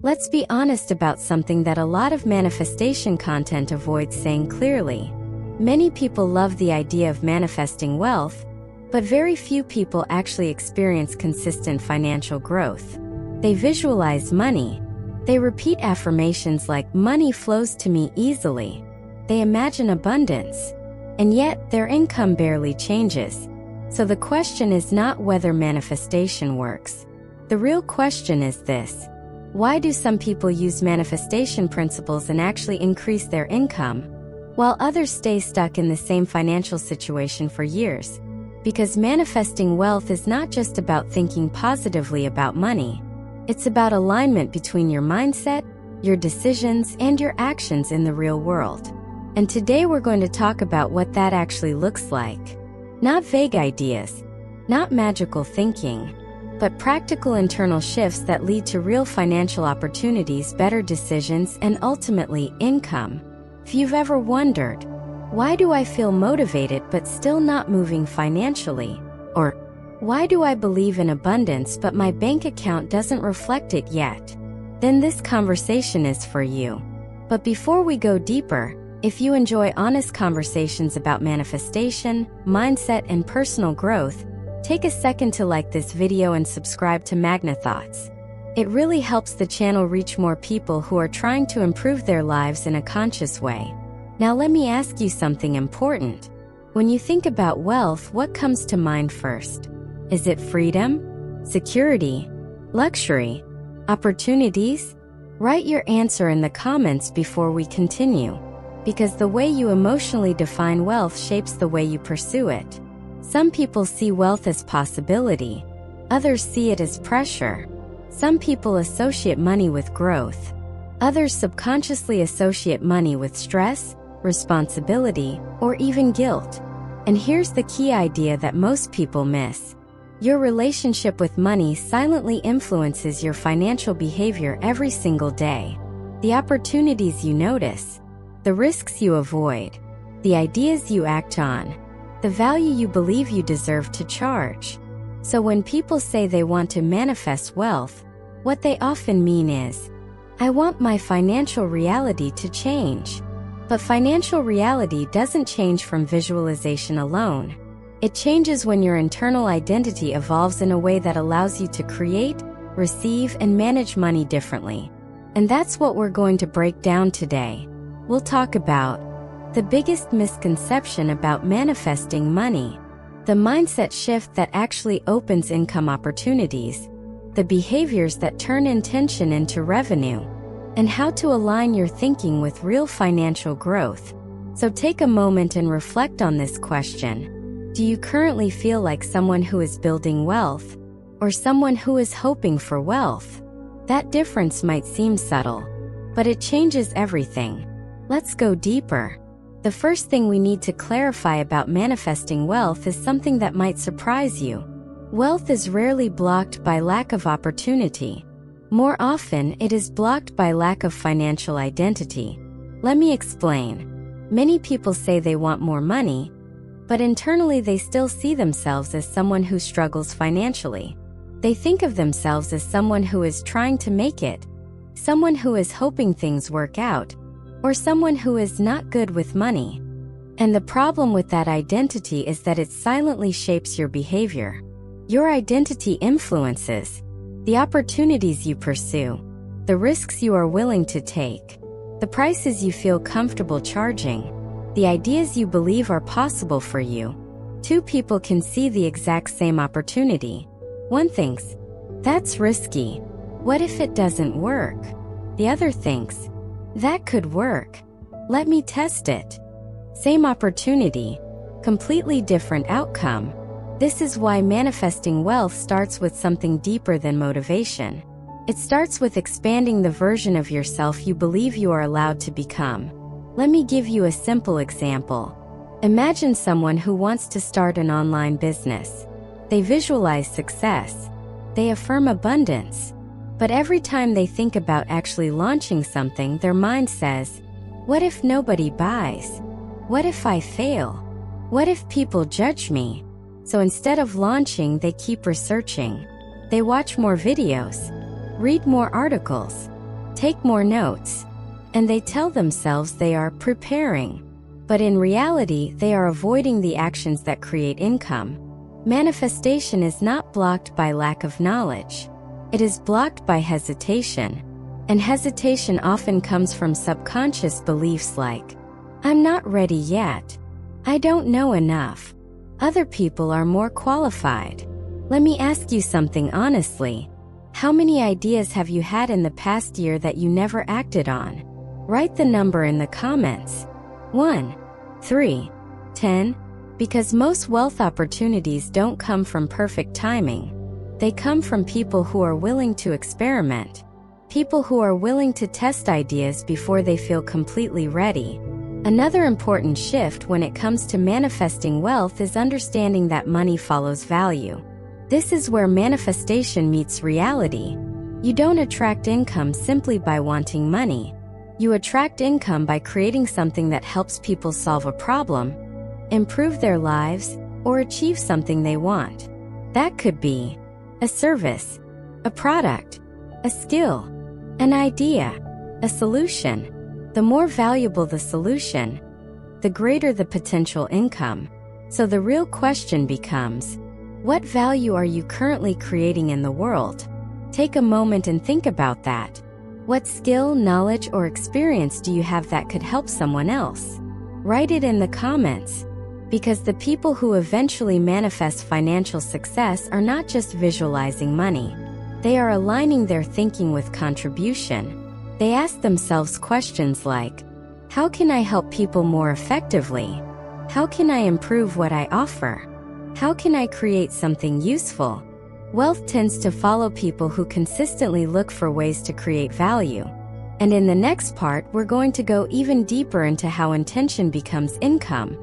Let's be honest about something that a lot of manifestation content avoids saying clearly. Many people love the idea of manifesting wealth, but very few people actually experience consistent financial growth. They visualize money. They repeat affirmations like, "Money flows to me easily." They imagine abundance, and yet their income barely changes. So the question is not whether manifestation works. The real question is this: why do some people use manifestation principles and actually increase their income, while others stay stuck in the same financial situation for years? Because manifesting wealth is not just about thinking positively about money. It's about alignment between your mindset, your decisions, and your actions in the real world. And today we're going to talk about what that actually looks like. Not vague ideas, not magical thinking, but practical internal shifts that lead to real financial opportunities, better decisions, and ultimately, income. If you've ever wondered, why do I feel motivated but still not moving financially? Or, why do I believe in abundance but my bank account doesn't reflect it yet? Then this conversation is for you. But before we go deeper, if you enjoy honest conversations about manifestation, mindset, and personal growth, take a second to like this video and subscribe to Magna Thoughts. It really helps the channel reach more people who are trying to improve their lives in a conscious way. Now let me ask you something important. When you think about wealth, what comes to mind first? Is it freedom, security, luxury, opportunities? Write your answer in the comments before we continue, because the way you emotionally define wealth shapes the way you pursue it. Some people see wealth as possibility, others see it as pressure. Some people associate money with growth. Others subconsciously associate money with stress, responsibility, or even guilt. And here's the key idea that most people miss. Your relationship with money silently influences your financial behavior every single day. The opportunities you notice, the risks you avoid, the ideas you act on, the value you believe you deserve to charge. So when people say they want to manifest wealth, what they often mean is, I want my financial reality to change. But financial reality doesn't change from visualization alone. It changes when your internal identity evolves in a way that allows you to create, receive, and manage money differently. And that's what we're going to break down today. We'll talk about the biggest misconception about manifesting money, the mindset shift that actually opens income opportunities, the behaviors that turn intention into revenue, and how to align your thinking with real financial growth. So take a moment and reflect on this question. Do you currently feel like someone who is building wealth, or someone who is hoping for wealth? That difference might seem subtle, but it changes everything. Let's go deeper. The first thing we need to clarify about manifesting wealth is something that might surprise you. Wealth is rarely blocked by lack of opportunity. More often, it is blocked by lack of financial identity. Let me explain. Many people say they want more money, but internally they still see themselves as someone who struggles financially. They think of themselves as someone who is trying to make it, someone who is hoping things work out, or someone who is not good with money. And the problem with that identity is that it silently shapes your behavior. Your identity influences the opportunities you pursue, the risks you are willing to take, the prices you feel comfortable charging, the ideas you believe are possible for you. Two people can see the exact same opportunity. One thinks, that's risky. What if it doesn't work? The other thinks, that could work. Let me test it. Same opportunity, completely different outcome. This is why manifesting wealth starts with something deeper than motivation. It starts with expanding the version of yourself you believe you are allowed to become. Let me give you a simple example. Imagine someone who wants to start an online business. They visualize success. They affirm abundance. But every time they think about actually launching something, their mind says, what if nobody buys? What if I fail? What if people judge me? So instead of launching, they keep researching. They watch more videos, read more articles, take more notes, and they tell themselves they are preparing. But in reality, they are avoiding the actions that create income. Manifestation is not blocked by lack of knowledge. It is blocked by hesitation. And hesitation often comes from subconscious beliefs like, I'm not ready yet. I don't know enough. Other people are more qualified. Let me ask you something honestly. How many ideas have you had in the past year that you never acted on? Write the number in the comments. 1, 3, 10. Because most wealth opportunities don't come from perfect timing. They come from people who are willing to experiment. People who are willing to test ideas before they feel completely ready. Another important shift when it comes to manifesting wealth is understanding that money follows value. This is where manifestation meets reality. You don't attract income simply by wanting money. You attract income by creating something that helps people solve a problem, improve their lives, or achieve something they want. That could be a service, a product, a skill, an idea, a solution. The more valuable the solution, the greater the potential income. So the real question becomes, what value are you currently creating in the world? Take a moment and think about that. What skill, knowledge, or experience do you have that could help someone else? Write it in the comments. Because the people who eventually manifest financial success are not just visualizing money. They are aligning their thinking with contribution. They ask themselves questions like, how can I help people more effectively? How can I improve what I offer? How can I create something useful? Wealth tends to follow people who consistently look for ways to create value. And in the next part, we're going to go even deeper into how intention becomes income.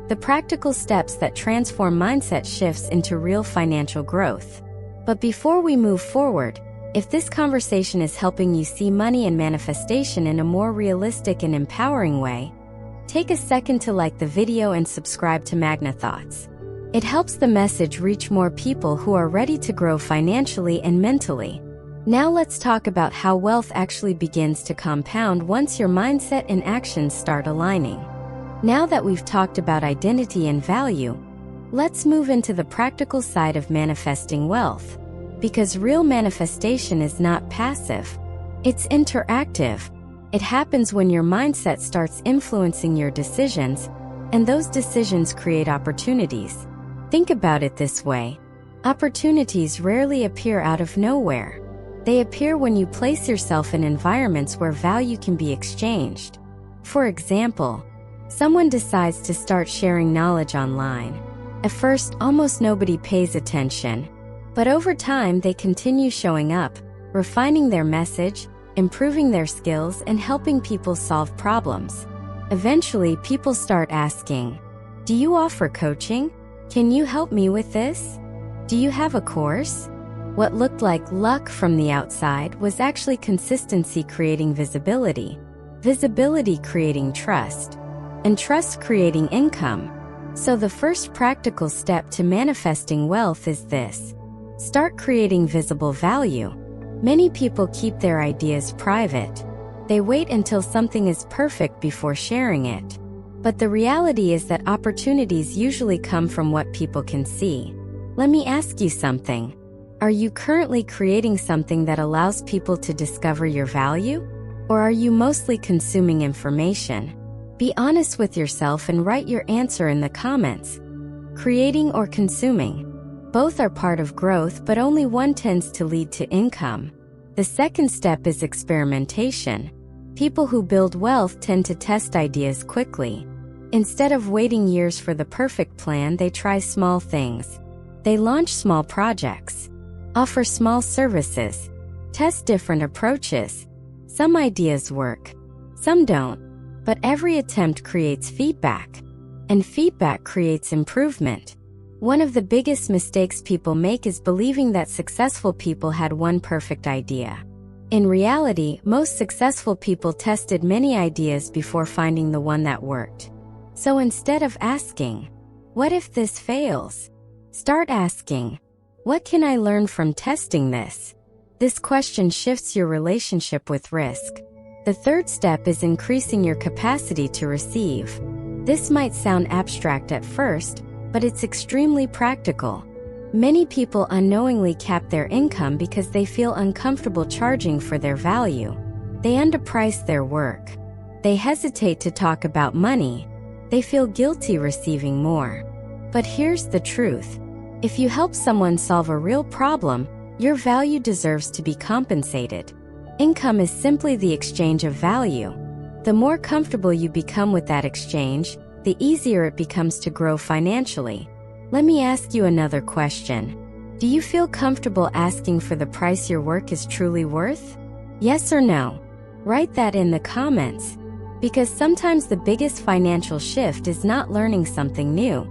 The practical steps that transform mindset shifts into real financial growth. But before we move forward, if this conversation is helping you see money and manifestation in a more realistic and empowering way, take a second to like the video and subscribe to Magna Thoughts. It helps the message reach more people who are ready to grow financially and mentally. Now let's talk about how wealth actually begins to compound once your mindset and actions start aligning. Now that we've talked about identity and value, let's move into the practical side of manifesting wealth. Because real manifestation is not passive. It's interactive. It happens when your mindset starts influencing your decisions, and those decisions create opportunities. Think about it this way. Opportunities rarely appear out of nowhere. They appear when you place yourself in environments where value can be exchanged. For example, someone decides to start sharing knowledge online. At first, almost nobody pays attention. But over time, they continue showing up, refining their message, improving their skills, and helping people solve problems. Eventually, people start asking, do you offer coaching? Can you help me with this? Do you have a course? What looked like luck from the outside was actually consistency creating visibility, visibility creating trust, and trust creating income. So the first practical step to manifesting wealth is this. Start creating visible value. Many people keep their ideas private. They wait until something is perfect before sharing it. But the reality is that opportunities usually come from what people can see. Let me ask you something. Are you currently creating something that allows people to discover your value? Or are you mostly consuming information? Be honest with yourself and write your answer in the comments. Creating or consuming? Both are part of growth, but only one tends to lead to income. The second step is experimentation. People who build wealth tend to test ideas quickly. Instead of waiting years for the perfect plan, they try small things. They launch small projects, offer small services, test different approaches. Some ideas work, some don't, but every attempt creates feedback, and feedback creates improvement. One of the biggest mistakes people make is believing that successful people had one perfect idea. In reality, most successful people tested many ideas before finding the one that worked. So instead of asking, what if this fails? Start asking, what can I learn from testing this? This question shifts your relationship with risk. The third step is increasing your capacity to receive. This might sound abstract at first, but it's extremely practical. Many people unknowingly cap their income because they feel uncomfortable charging for their value. They underprice their work. They hesitate to talk about money. They feel guilty receiving more. But here's the truth. If you help someone solve a real problem, your value deserves to be compensated. Income is simply the exchange of value. The more comfortable you become with that exchange, the easier it becomes to grow financially. Let me ask you another question. Do you feel comfortable asking for the price your work is truly worth? Yes or no? Write that in the comments. Because sometimes the biggest financial shift is not learning something new.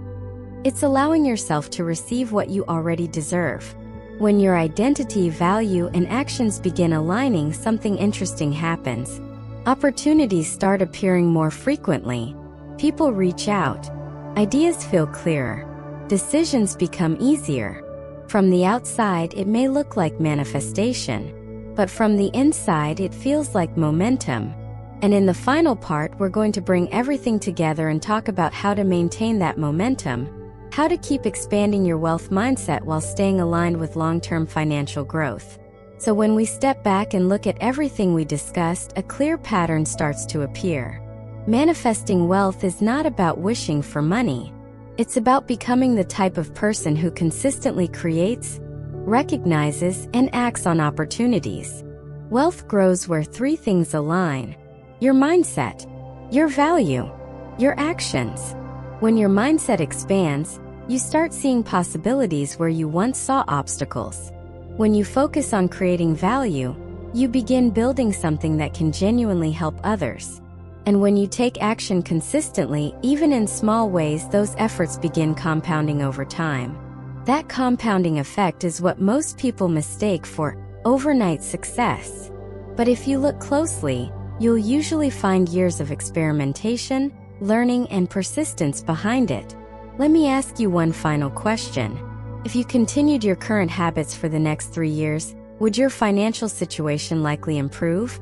It's allowing yourself to receive what you already deserve. When your identity, value, and actions begin aligning, something interesting happens. Opportunities start appearing more frequently. People reach out. Ideas feel clearer. Decisions become easier. From the outside, it may look like manifestation, but from the inside, it feels like momentum. And in the final part, we're going to bring everything together and talk about how to maintain that momentum, how to keep expanding your wealth mindset while staying aligned with long-term financial growth. So when we step back and look at everything we discussed, a clear pattern starts to appear. Manifesting wealth is not about wishing for money. It's about becoming the type of person who consistently creates, recognizes, and acts on opportunities. Wealth grows where three things align: your mindset, your value, your actions. When your mindset expands, you start seeing possibilities where you once saw obstacles. When you focus on creating value, you begin building something that can genuinely help others. And when you take action consistently, even in small ways, those efforts begin compounding over time. That compounding effect is what most people mistake for overnight success. But if you look closely, you'll usually find years of experimentation, learning, and persistence behind it. Let me ask you one final question. If you continued your current habits for the next 3 years, would your financial situation likely improve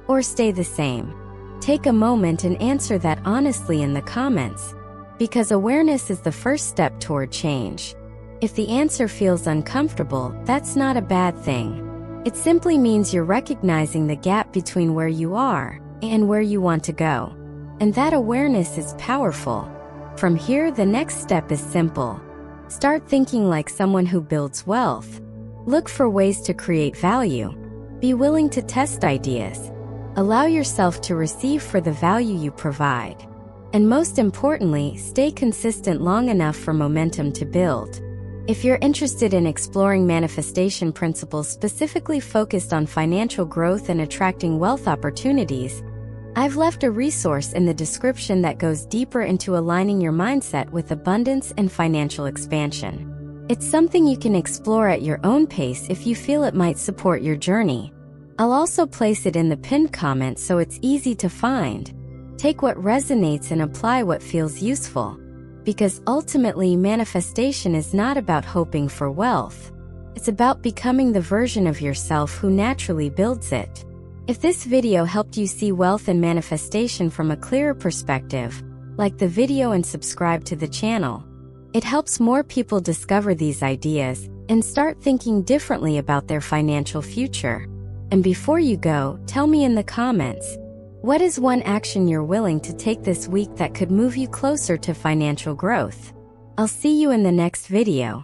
or stay the same? Take a moment and answer that honestly in the comments, because awareness is the first step toward change. If the answer feels uncomfortable, that's not a bad thing. It simply means you're recognizing the gap between where you are and where you want to go. And that awareness is powerful. From here, the next step is simple. Start thinking like someone who builds wealth. Look for ways to create value. Be willing to test ideas. Allow yourself to receive for the value you provide. And most importantly, stay consistent long enough for momentum to build. If you're interested in exploring manifestation principles specifically focused on financial growth and attracting wealth opportunities, I've left a resource in the description that goes deeper into aligning your mindset with abundance and financial expansion. It's something you can explore at your own pace if you feel it might support your journey. I'll also place it in the pinned comment so it's easy to find. Take what resonates and apply what feels useful. Because ultimately, manifestation is not about hoping for wealth. It's about becoming the version of yourself who naturally builds it. If this video helped you see wealth and manifestation from a clearer perspective, like the video and subscribe to the channel. It helps more people discover these ideas and start thinking differently about their financial future. And before you go, tell me in the comments, what is one action you're willing to take this week that could move you closer to financial growth? I'll see you in the next video.